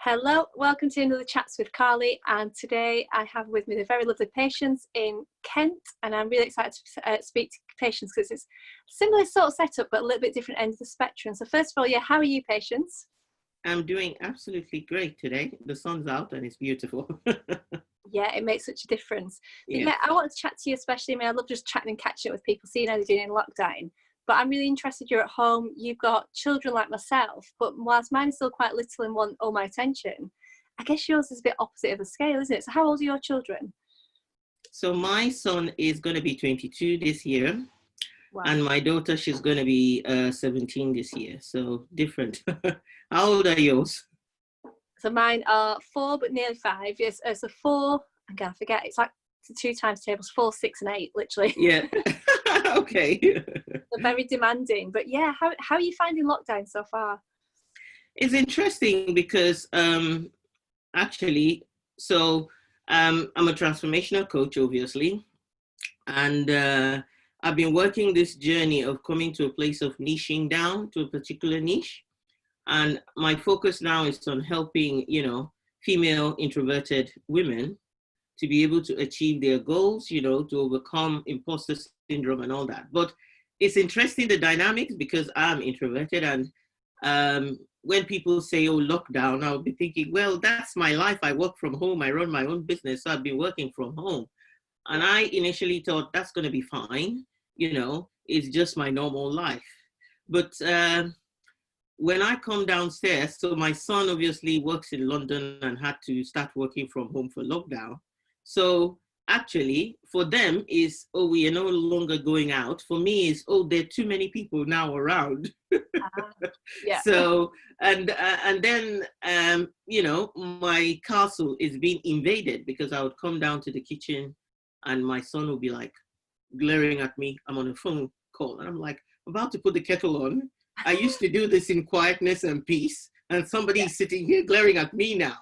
Hello, welcome to another Chats with Carly, and today I have with me the very lovely Patience in Kent, and I'm really excited to speak to Patience because it's a similar sort of setup but a little bit different end of the spectrum. So first of all, how are you, Patience? I'm doing absolutely great today. The sun's out and it's beautiful. Yeah, it makes such a difference. But Yeah. I want to chat to you especially. I love just chatting and catching up with people, seeing how they're doing in lockdown. But I'm really interested, you're at home, you've got children like myself, but whilst mine is still quite little and want all my attention, I guess yours is a bit opposite of the scale, isn't it? So how old are your children? So my son is going to be 22 this year, Wow. and my daughter, she's going to be 17 this year. So different. How old are yours? So mine are 4, but nearly 5. Yes, so 4, I'm going to forget, it's like 2 times tables, 4, 6 and 8, literally. Yeah. Okay. They're very demanding. But yeah, how are you finding lockdown so far? It's interesting because actually, I'm a transformational coach, obviously, and I've been working this journey of coming to a place of niching down to a particular niche. And my focus now is on helping, female introverted women to be able to achieve their goals, to overcome imposter syndrome and all that. But it's interesting, the dynamics, because I'm introverted. And when people say, oh, lockdown, I'll be thinking, well, that's my life. I work from home. I run my own business. So I've been working from home. And I initially thought that's going to be fine. It's just my normal life. But when I come downstairs, so my son obviously works in London and had to start working from home for lockdown. So actually for them is, oh, we are no longer going out. For me is, oh, there are too many people now around. Yeah. So, and then, my castle is being invaded because I would come down to the kitchen and my son would be like glaring at me. I'm on a phone call and I'm like about to put the kettle on. I used to do this in quietness and peace, and somebody's sitting here glaring at me now,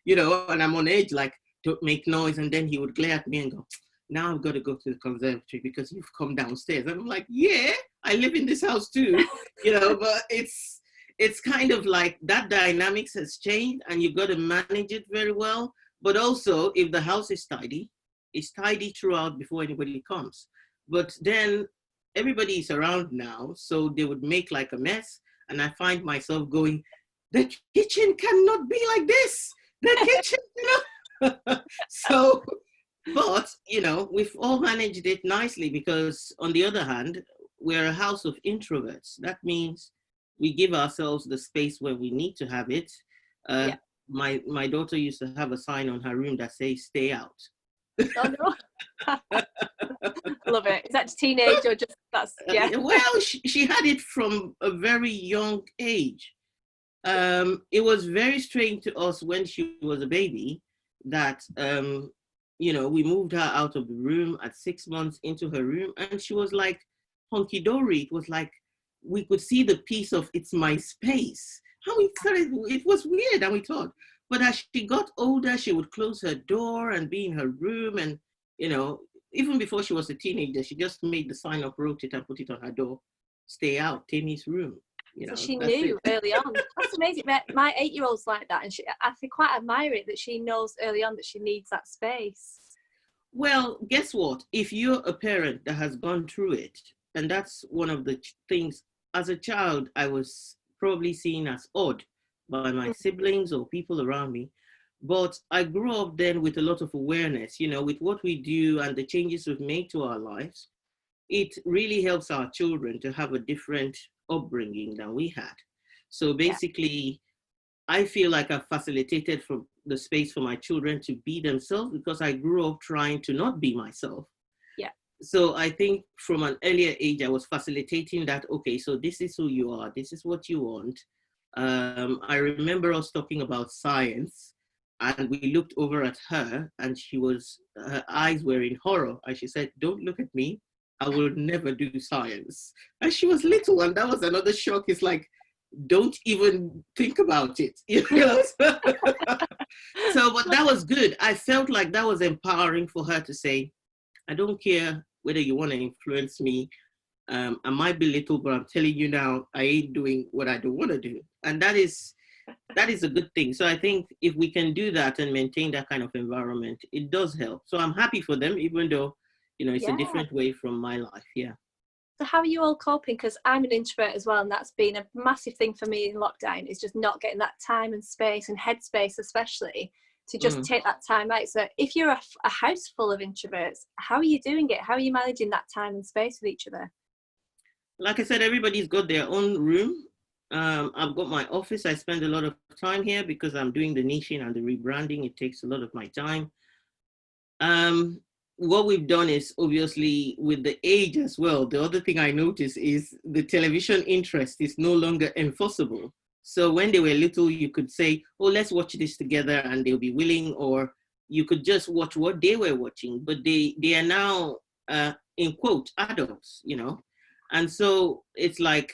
and I'm on edge, like, don't make noise. And then he would glare at me and go, now I've got to go to the conservatory because you've come downstairs. And I'm like, yeah, I live in this house too, but it's kind of like that dynamics has changed and you've got to manage it very well. But also, if the house is tidy, it's tidy throughout before anybody comes. But then everybody's around now, so they would make like a mess. And I find myself going, the kitchen cannot be like this. The kitchen, So, but, we've all managed it nicely because on the other hand, we're a house of introverts. That means we give ourselves the space where we need to have it. My daughter used to have a sign on her room that says, stay out. Oh, no. Love it. Is that teenage or just that's Well, she had it from a very young age. It was very strange to us when she was a baby that we moved her out of the room at 6 months into her room, and she was like hunky-dory. It was like we could see the piece of it's my space. How we started, it was weird, and we thought. But as she got older, she would close her door and be in her room, and even before she was a teenager, she just made the sign up, wrote it, and put it on her door. Stay out, Tammy's room. So she knew early on. That's amazing. My 8-year-old's like that, and I quite admire it that she knows early on that she needs that space. Well, guess what? If you're a parent that has gone through it, and that's one of the things, as a child, I was probably seen as odd by my siblings or people around me. But I grew up then with a lot of awareness, with what we do and the changes we've made to our lives. It really helps our children to have a different upbringing than we had. So basically, I feel like I've facilitated for the space for my children to be themselves because I grew up trying to not be myself. Yeah. So I think from an earlier age, I was facilitating that, okay, so this is who you are. This is what you want. I remember us talking about science and we looked over at her and her eyes were in horror. And she said, don't look at me. I will never do science. And she was little, and that was another shock. It's like, don't even think about it. So, but that was good. I felt like that was empowering for her to say, I don't care whether you want to influence me. I might be little, but I'm telling you now, I ain't doing what I don't want to do. And that is that is a good thing. So I think if we can do that and maintain that kind of environment, it does help. So I'm happy for them, even though, it's a Yeah. different way from my life. Yeah. So how are you all coping? Because I'm an introvert as well, and that's been a massive thing for me in lockdown, is just not getting that time and space and headspace, especially to just take that time out. So if you're a house full of introverts, how are you doing it? How are you managing that time and space with each other? Like I said, everybody's got their own room. I've got my office. I spend a lot of time here because I'm doing the niching and the rebranding. It takes a lot of my time. What we've done is, obviously, with the age as well, the other thing I noticed is the television interest is no longer enforceable. So when they were little, you could say, oh, let's watch this together, and they'll be willing, or you could just watch what they were watching. But they are now, in quote, adults, And so it's like,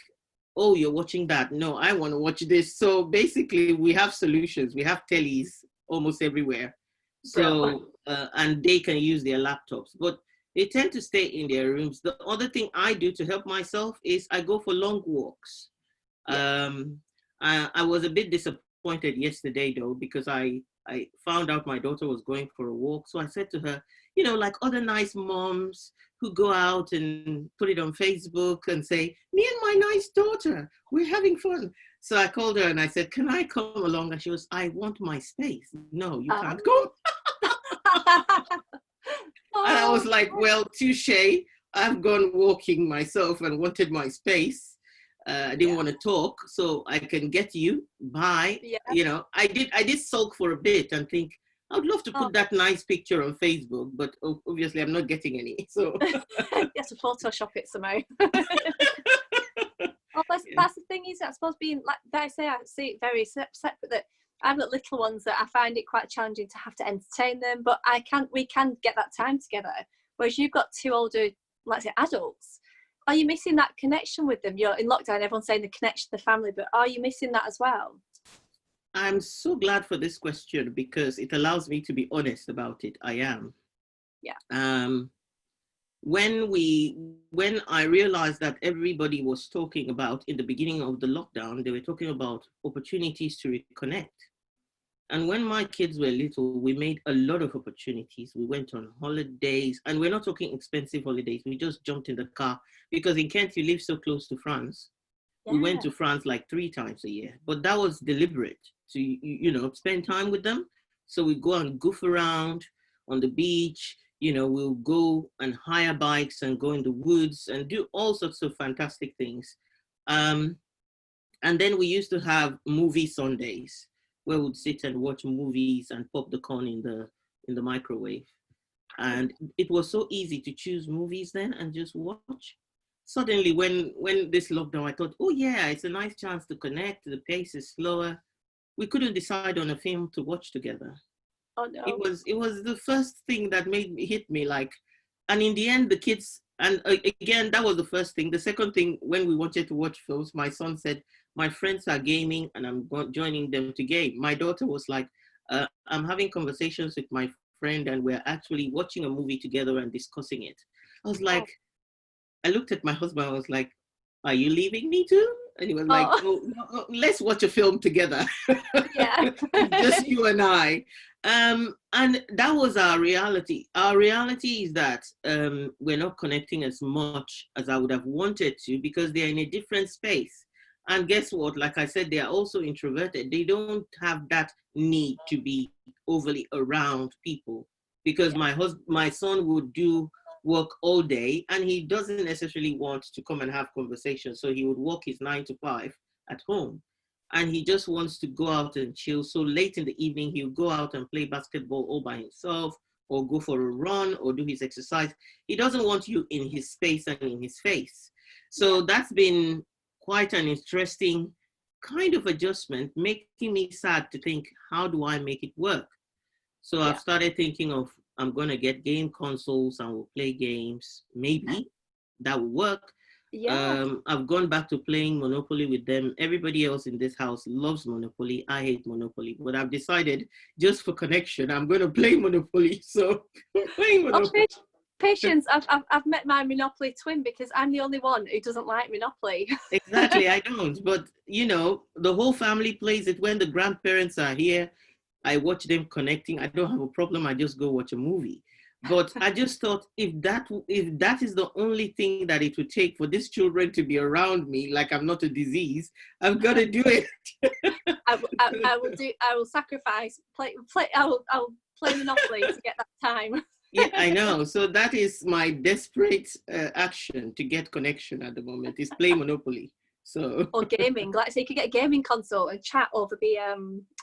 oh, you're watching that. No, I want to watch this. So basically, we have solutions. We have tellies almost everywhere. So, and they can use their laptops, but they tend to stay in their rooms. The other thing I do to help myself is I go for long walks. I was a bit disappointed yesterday, though, because I found out my daughter was going for a walk. So I said to her, like other nice moms who go out and put it on Facebook and say, me and my nice daughter, we're having fun. So I called her and I said, can I come along? And she was, I want my space. No, you can't come. And I was like, well, touche. I've gone walking myself and wanted my space. I didn't want to talk, so I can get you. Bye. Yeah. I did sulk for a bit and think, I would love to put that nice picture on Facebook, but obviously I'm not getting any. So you have to Photoshop it somehow. That's the thing, is I suppose being like I see it very separate, that I've got little ones that I find it quite challenging to have to entertain them, but we can get that time together. Whereas you've got two older, let's say, adults. Are you missing that connection with them? You're in lockdown, everyone's saying the connection to the family, but are you missing that as well? I'm so glad for this question because it allows me to be honest about it. I am. Yeah. When I realized that everybody was talking about, in the beginning of the lockdown, they were talking about opportunities to reconnect. And when my kids were little, we made a lot of opportunities. We went on holidays, and we're not talking expensive holidays. We just jumped in the car because in Kent, you live so close to France. Yeah. We went to France like 3 times a year, but that was deliberate to, spend time with them. So we go and goof around on the beach. We'll go and hire bikes and go in the woods and do all sorts of fantastic things. And then we used to have movie Sundays where we'd sit and watch movies and pop the corn in the microwave. And it was so easy to choose movies then and just watch. Suddenly, when this lockdown, I thought, oh yeah, it's a nice chance to connect. The pace is slower. We couldn't decide on a film to watch together. Oh no. It was the first thing that hit me, like, and in the end, the kids, and again, that was the first thing. The second thing, when we wanted to watch films, my son said, my friends are gaming and I'm joining them to game. My daughter was like, I'm having conversations with my friend and we're actually watching a movie together and discussing it. I was like, I looked at my husband, I was like, are you leaving me too? And he was like, oh, no, let's watch a film together. Yeah. Just you and I. And that was our reality. Our reality is that we're not connecting as much as I would have wanted to because they're in a different space. And guess what? Like I said, they're also introverted. They don't have that need to be overly around people because my son would do work all day and he doesn't necessarily want to come and have conversations. So he would work his 9 to 5 at home and he just wants to go out and chill. So late in the evening, he'll go out and play basketball all by himself or go for a run or do his exercise. He doesn't want you in his space and in his face. So that's been quite an interesting kind of adjustment, making me sad to think, how do I make it work? So I've started thinking of, I'm going to get game consoles and we'll play games. Maybe that will work. Yeah. I've gone back to playing Monopoly with them. Everybody else in this house loves Monopoly. I hate Monopoly, but I've decided just for connection, I'm going to play Monopoly. So playing Monopoly. Patience, I've met my Monopoly twin because I'm the only one who doesn't like Monopoly. Exactly, I don't. But, the whole family plays it when the grandparents are here. I watch them connecting. I don't have a problem. I just go watch a movie. But I just thought if that is the only thing that it would take for these children to be around me, like I'm not a disease, I've got to do it. I will sacrifice. I will play Monopoly to get that time. Yeah, I know. So that is my desperate action to get connection at the moment is play Monopoly. So Or gaming, like so you could get a gaming console and chat over the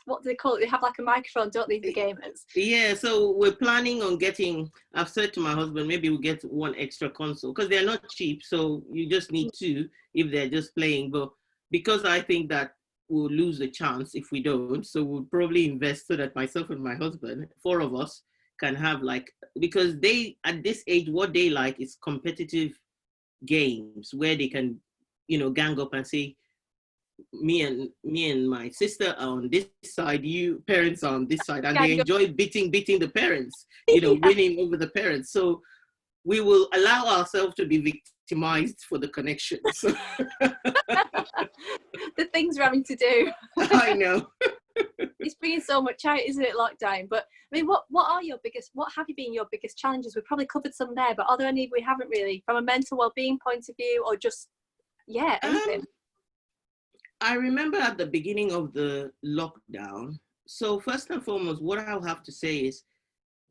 what do they call it? They have like a microphone, don't they, the gamers? yeah, so we're planning on getting. I've said to my husband, maybe we'll get one extra console because they're not cheap. So you just need two if they're just playing. But because I think that we'll lose the chance if we don't, so we'll probably invest so that myself and my husband, four of us, can have because they at this age what they like is competitive games where they can gang up and say me and my sister are on this side, you parents are on this side, and they enjoy beating the parents, winning over the parents. So we will allow ourselves to be victimized for the connection. So the things we're having to do. I know. It's bringing so much out, isn't it, lockdown? But I mean, what have you been your biggest challenges? We've probably covered some there, but are there any we haven't really, from a mental well-being point of view, or just anything? I remember at the beginning of the lockdown. So first and foremost, what I'll have to say is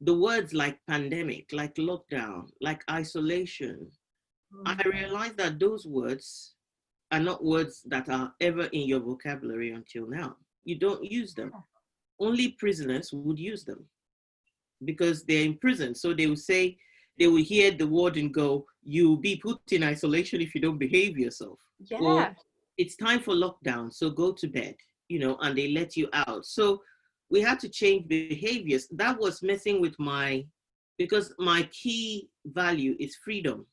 the words like pandemic, like lockdown, like isolation. I realized that those words are not words that are ever in your vocabulary until now. You don't use them. Only prisoners would use them because they're in prison. So they will hear the word and go, you'll be put in isolation if you don't behave yourself. Yeah. Or it's time for lockdown, so go to bed, and they let you out. So we had to change behaviors. That was messing with because my key value is freedom.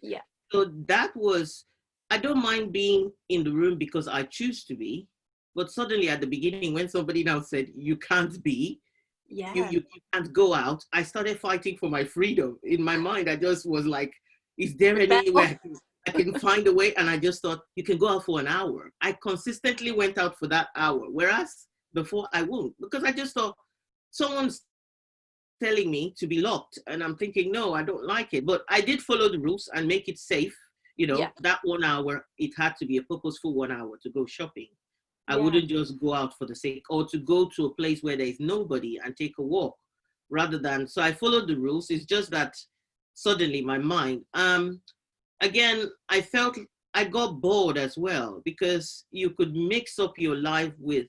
Yeah. So that was, I don't mind being in the room because I choose to be. But suddenly at the beginning, when somebody now said, you can't be, you can't go out, I started fighting for my freedom. In my mind, I just was like, is there any way I can find a way? And I just thought, you can go out for an hour. I consistently went out for that hour, whereas before I won't, because I just thought, someone's telling me to be locked. And I'm thinking, no, I don't like it. But I did follow the rules and make it safe. That 1 hour, it had to be a purposeful 1 hour to go shopping. I wouldn't just go out for the sake, or to go to a place where there's nobody and take a walk rather than, so I followed the rules. It's just that suddenly my mind, again, I felt I got bored as well because you could mix up your life with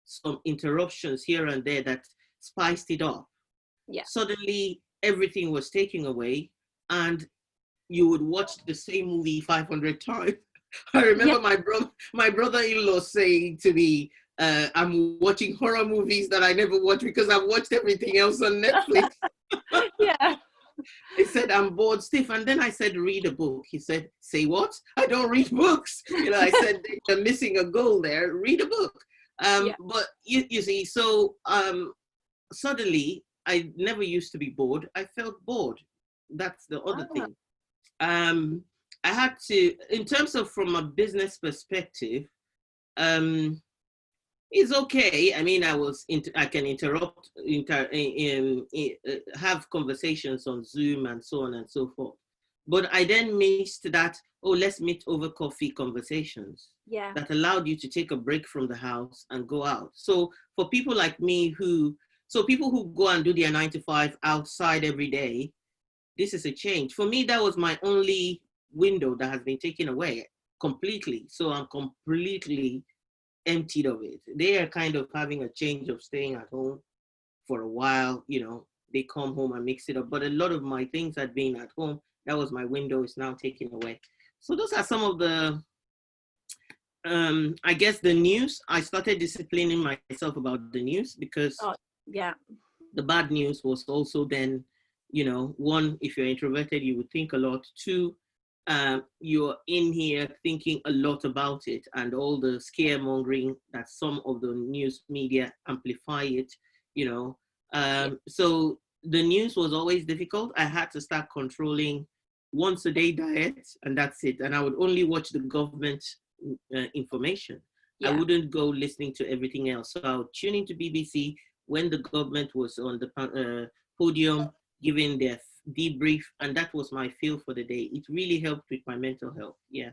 some interruptions here and there that spiced it up. Yeah. Suddenly everything was taken away and you would watch the same movie 500 times. I remember my brother-in-law saying to me, I'm watching horror movies that I never watched because I've watched everything else on Netflix. Yeah. He said, I'm bored, Steve. And then I said, read a book. He said, say what? I don't read books. I said, you're missing a goal there. Read a book. But you see, so suddenly I never used to be bored. I felt bored. That's the other thing. I had to, in terms of from a business perspective, it's okay. I mean, I can have conversations on Zoom and so on and so forth. But I then missed that, let's meet over coffee conversations. Yeah. That allowed you to take a break from the house and go out. So for people like me people who go and do their 9 to 5 outside every day, this is a change. For me, that was my only window that has been taken away completely. So I'm completely emptied of it. They are kind of having a change of staying at home for a while. They come home and mix it up. But a lot of my things had been at home. That was my window, is now taken away. So those are some of the, I guess, the news. I started disciplining myself about the news because the bad news was also then, one, if you're introverted, you would think a lot. Two, you're in here thinking a lot about it and all the scaremongering that some of the news media amplify it, So the news was always difficult. I had to start controlling once a day diet, and that's it. And I would only watch the government information. I Yeah. wouldn't go listening to everything else. So I would tune into BBC when the government was on the podium giving their debrief, and that was my feel for the day. It really helped with my mental health. Yeah.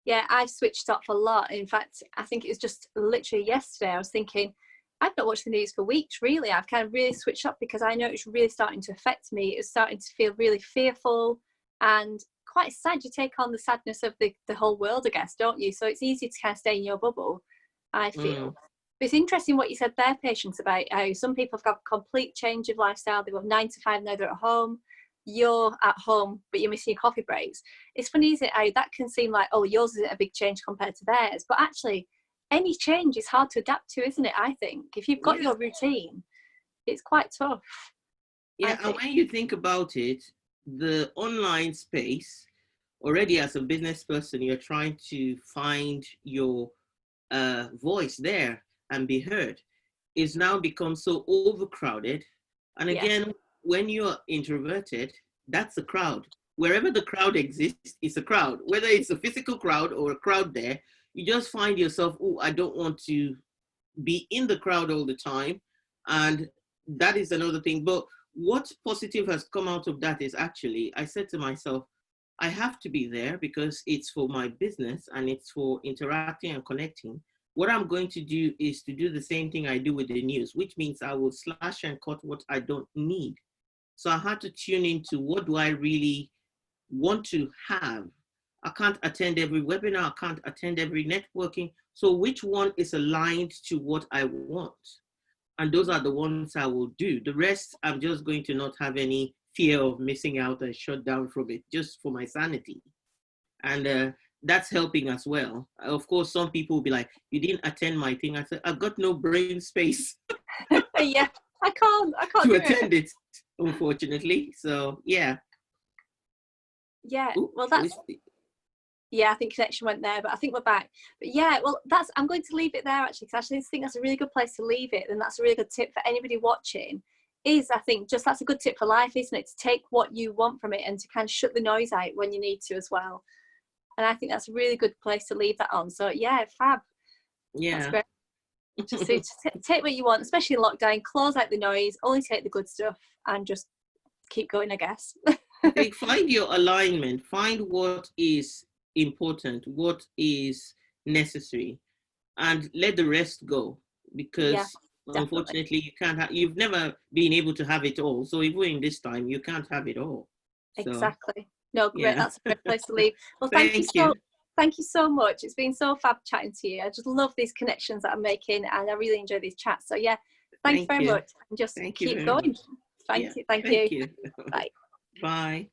Yeah, I've switched off a lot. In fact, I think it was just literally yesterday I was thinking, I've not watched the news for weeks, really. I've kind of really switched off because I know it's really starting to affect me. It's starting to feel really fearful and quite sad. You take on the sadness of the whole world, I guess, don't you? So it's easy to kind of stay in your bubble, I feel. Mm. But it's interesting what you said there, Patience, about how some people have got a complete change of lifestyle. They've got 9 to 5 now, they're at home. You're at home, but you're missing your coffee breaks. It's funny, isn't it, how that can seem like, oh, yours isn't a big change compared to theirs. But actually, any change is hard to adapt to, isn't it? I think if you've got your routine, it's quite tough. Yeah, and when you think about it, the online space, already as a business person, you're trying to find your voice there and be heard, is now become so overcrowded. And again, when you're introverted, that's a crowd. Wherever the crowd exists, it's a crowd. Whether it's a physical crowd or a crowd there, you just find yourself, oh, I don't want to be in the crowd all the time. And that is another thing. But what positive has come out of that is actually, I said to myself, I have to be there because it's for my business and it's for interacting and connecting. What I'm going to do is to do the same thing I do with the news, which means I will slash and cut what I don't need. So I had to tune into what do I really want to have. I can't attend every webinar, I can't attend every networking. So which one is aligned to what I want? And those are the ones I will do. The rest, I'm just going to not have any fear of missing out and shut down from it, just for my sanity. And that's helping as well. Of course, some people will be like, you didn't attend my thing. I said, I've got no brain space. Yeah, I can't to attend it, unfortunately. So, yeah. Yeah, Ooh, well, that's... Yeah, I think connection went there, but I think we're back. But yeah, well, I'm going to leave it there actually, because I actually think that's a really good place to leave it. And that's a really good tip for anybody watching I think that's a good tip for life, isn't it? To take what you want from it and to kind of shut the noise out when you need to as well. And I think that's a really good place to leave that on. So yeah, fab. Yeah. That's great. Just take what you want, especially in lockdown, close out the noise, only take the good stuff and just keep going, I guess. Find your alignment, find what is important, what is necessary, and let the rest go, because unfortunately you can't you've never been able to have it all. So even in this time, you can't have it all. So, exactly. No, great. Yeah. That's a great place to leave. Well, thank you so much. It's been so fab chatting to you. I just love these connections that I'm making, and I really enjoy these chats. So yeah, thanks very much. And just keep going. Thank you. Bye.